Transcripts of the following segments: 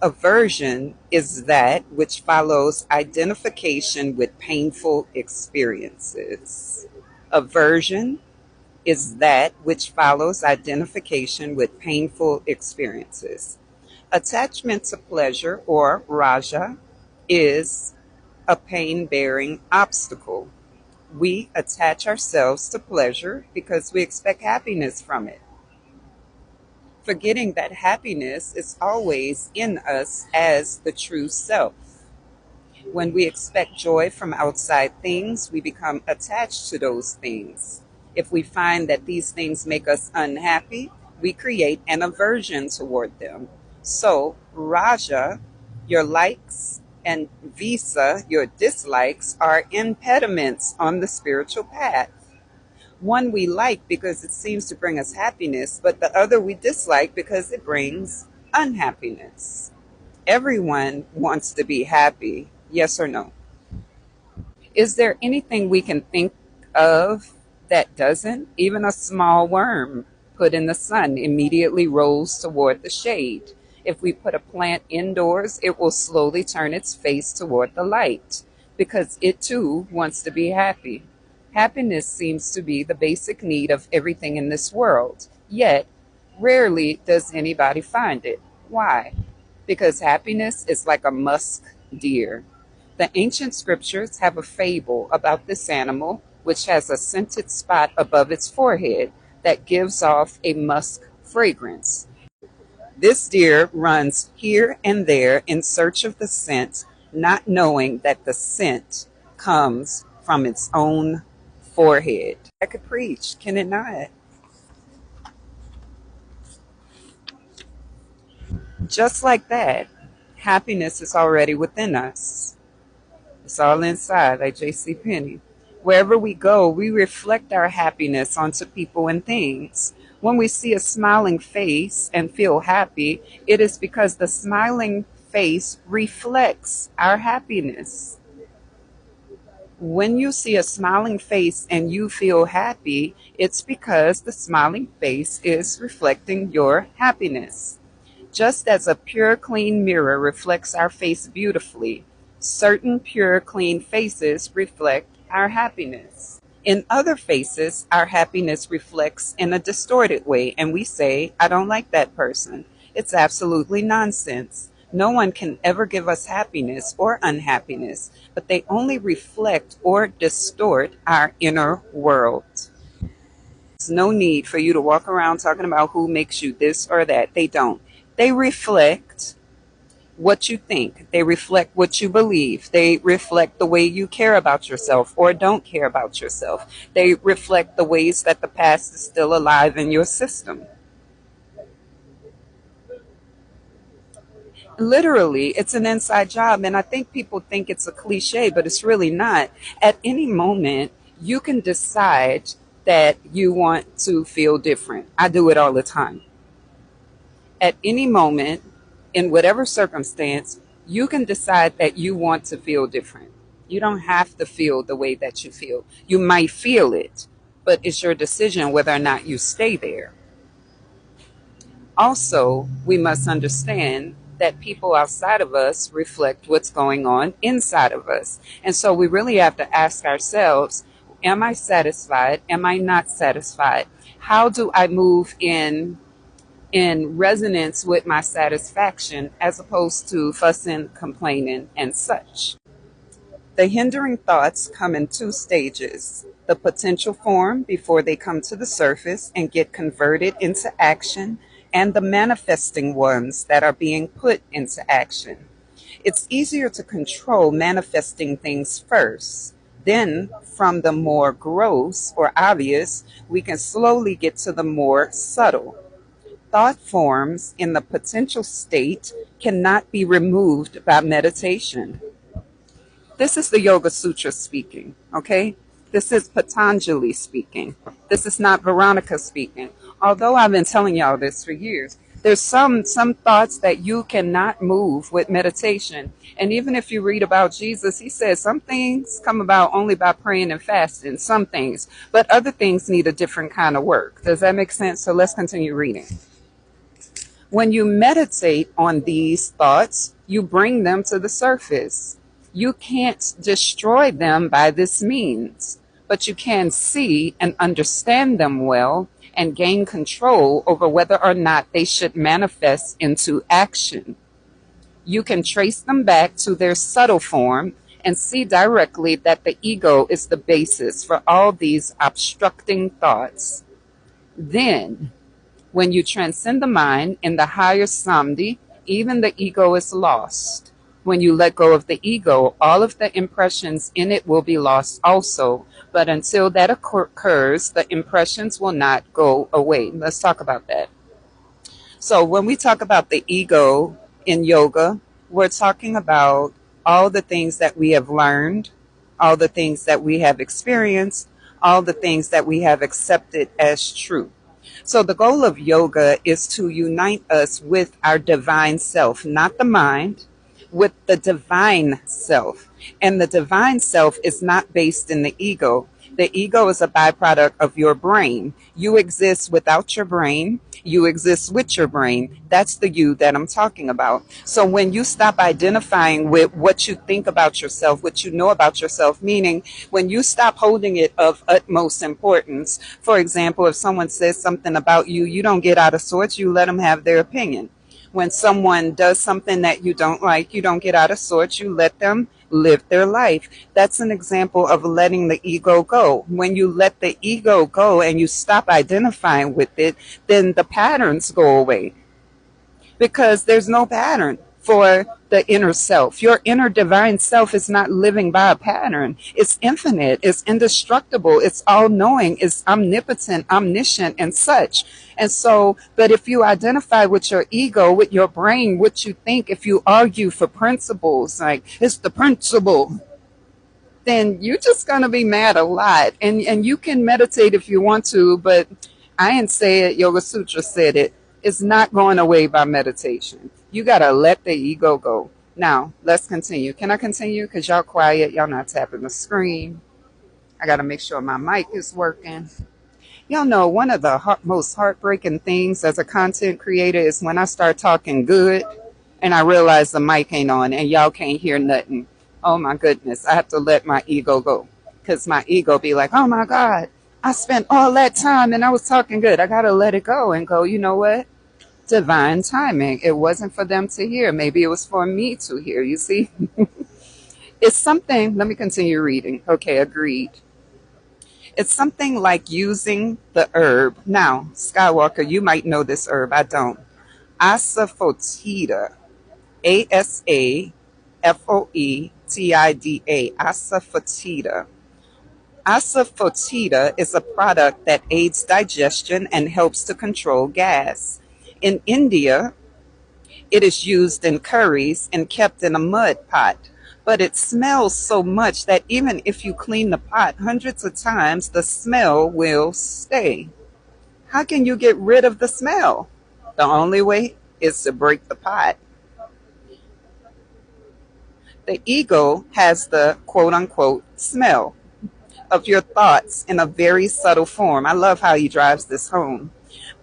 Aversion is that which follows identification with painful experiences. Aversion is that which follows identification with painful experiences. Attachment to pleasure, or raja, is a pain bearing obstacle. We attach ourselves to pleasure because we expect happiness from it, forgetting that happiness is always in us as the true self. When we expect joy from outside things, we become attached to those things. If we find that these things make us unhappy, we create an aversion toward them. So, Raja, your likes, and Visa, your dislikes, are impediments on the spiritual path. One we like because it seems to bring us happiness, but the other we dislike because it brings unhappiness. Everyone wants to be happy, yes or no? Is there anything we can think of that doesn't? Even a small worm put in the sun immediately rolls toward the shade. If we put a plant indoors, it will slowly turn its face toward the light because it too wants to be happy. Happiness seems to be the basic need of everything in this world, yet rarely does anybody find it. Why? Because happiness is like a musk deer. The ancient scriptures have a fable about this animal, which has a scented spot above its forehead that gives off a musk fragrance. This deer runs here and there in search of the scent, not knowing that the scent comes from its own forehead. I could preach, can it not? Just like that, happiness is already within us. It's all inside, like J.C. Penney. Wherever we go, we reflect our happiness onto people and things. When we see a smiling face and feel happy, it is because the smiling face reflects our happiness. When you see a smiling face and you feel happy, it's because the smiling face is reflecting your happiness. Just as a pure, clean mirror reflects our face beautifully, certain pure, clean faces reflect our happiness. In other faces, our happiness reflects in a distorted way, and we say, I don't like that person. It's absolutely nonsense. No one can ever give us happiness or unhappiness, but they only reflect or distort our inner world. There's no need for you to walk around talking about who makes you this or that. They don't. They reflect what you think. They reflect what you believe. They reflect the way you care about yourself or don't care about yourself. They reflect the ways that the past is still alive in your system. Literally, it's an inside job, and I think people think it's a cliche, but it's really not. At any moment, you can decide that you want to feel different. I do it all the time. At any moment, in whatever circumstance, you can decide that you want to feel different. You don't have to feel the way that you feel. You might feel it, but it's your decision whether or not you stay there. Also, we must understand that people outside of us reflect what's going on inside of us. And so we really have to ask ourselves, am I satisfied? Am I not satisfied? How do I move in resonance with my satisfaction as opposed to fussing, complaining, and such? The hindering thoughts come in two stages: the potential form before they come to the surface and get converted into action, and the manifesting ones that are being put into action. It's easier to control manifesting things first. Then, from the more gross or obvious, we can slowly get to the more subtle. Thought forms in the potential state cannot be removed by meditation. This is the Yoga Sutras speaking, okay? This is Patanjali speaking. This is not Veronica speaking. Although I've been telling y'all this for years, there's some thoughts that you cannot move with meditation. And even if you read about Jesus, he says some things come about only by praying and fasting, some things, but other things need a different kind of work. Does that make sense? So let's continue reading. When you meditate on these thoughts, you bring them to the surface. You can't destroy them by this means, but you can see and understand them well and gain control over whether or not they should manifest into action. You can trace them back to their subtle form and see directly that the ego is the basis for all these obstructing thoughts. Then, when you transcend the mind in the higher samadhi, even the ego is lost. When you let go of the ego, all of the impressions in it will be lost also. But until that occurs, the impressions will not go away. Let's talk about that. So when we talk about the ego in yoga, we're talking about all the things that we have learned, all the things that we have experienced, all the things that we have accepted as true. So the goal of yoga is to unite us with our divine self, not the mind, with the divine self. And the divine self is not based in the ego. The ego is a byproduct of your brain. You exist without your brain. You exist with your brain. That's the you that I'm talking about. So when you stop identifying with what you think about yourself, what you know about yourself, meaning when you stop holding it of utmost importance, for example, if someone says something about you, you don't get out of sorts, you let them have their opinion. When someone does something that you don't like, you don't get out of sorts, you let them live their life. That's an example of letting the ego go. When you let the ego go and you stop identifying with it, then the patterns go away because there's no pattern for the inner self. Your inner divine self is not living by a pattern. It's infinite, it's indestructible, it's all knowing, it's omnipotent, omniscient, and such. And so, but if you identify with your ego, with your brain, what you think, if you argue for principles, like it's the principle, then you're just going to be mad a lot. And you can meditate if you want to, but I didn't say it, Yoga Sutra said it. It's not going away by meditation. You got to let the ego go. Now, let's continue. Can I continue? Because y'all quiet. Y'all not tapping the screen. I got to make sure my mic is working. Y'all know one of the most heartbreaking things as a content creator is when I start talking good and I realize the mic ain't on and y'all can't hear nothing. Oh my goodness. I have to let my ego go because my ego be like, oh my God, I spent all that time and I was talking good. I got to let it go and go, you know what? Divine timing. It wasn't for them to hear. Maybe it was for me to hear. You see? It's something. Let me continue reading. Okay, agreed. It's something like using the herb. Now, Skywalker, you might know this herb. I don't. Asafoetida. Asafoetida. Asafoetida. Asafoetida is a product that aids digestion and helps to control gas. In India, it is used in curries and kept in a mud pot. But it smells so much that even if you clean the pot hundreds of times, the smell will stay. How can you get rid of the smell? The only way is to break the pot. The ego has the quote unquote smell of your thoughts in a very subtle form. I love how he drives this home.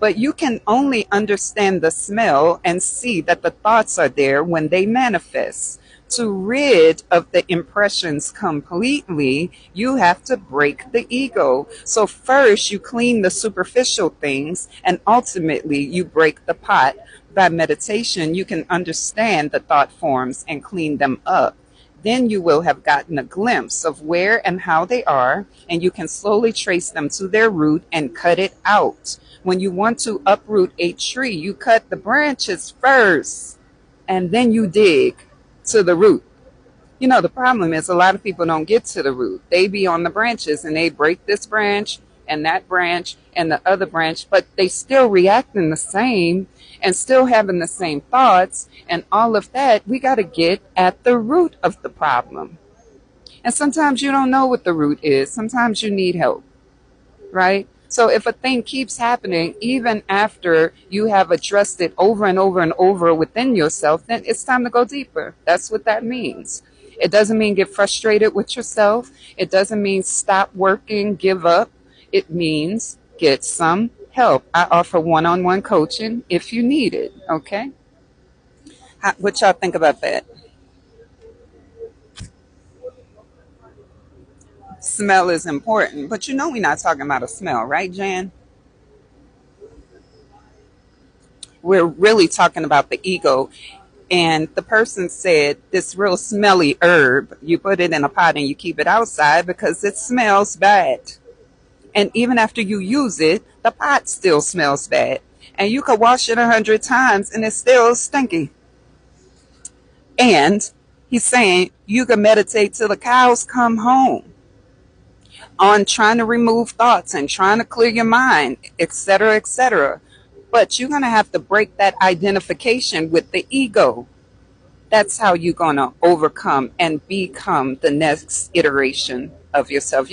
But you can only understand the smell and see that the thoughts are there when they manifest. To rid of the impressions completely, you have to break the ego. So first you clean the superficial things and ultimately you break the pot. By meditation, you can understand the thought forms and clean them up. Then you will have gotten a glimpse of where and how they are, and you can slowly trace them to their root and cut it out. When you want to uproot a tree, you cut the branches first, and then you dig to the root. You know, the problem is a lot of people don't get to the root. They be on the branches, and they break this branch and that branch and the other branch, but they still reacting the same and still having the same thoughts and all of that. We got to get at the root of the problem. And sometimes you don't know what the root is. Sometimes you need help, right? So if a thing keeps happening, even after you have addressed it over and over and over within yourself, then it's time to go deeper. That's what that means. It doesn't mean get frustrated with yourself. It doesn't mean stop working, give up. It means get some help. I offer one-on-one coaching if you need it. Okay. What y'all think about that? Smell is important, but you know we're not talking about a smell, right, Jan? We're really talking about the ego. And the person said this real smelly herb, you put it in a pot and you keep it outside because it smells bad. And even after you use it, the pot still smells bad. And you could wash it 100 times and it's still stinky. And he's saying you can meditate till the cows come home on trying to remove thoughts and trying to clear your mind, etc., etc. But you're going to have to break that identification with the ego. That's how you're going to overcome and become the next iteration of yourself.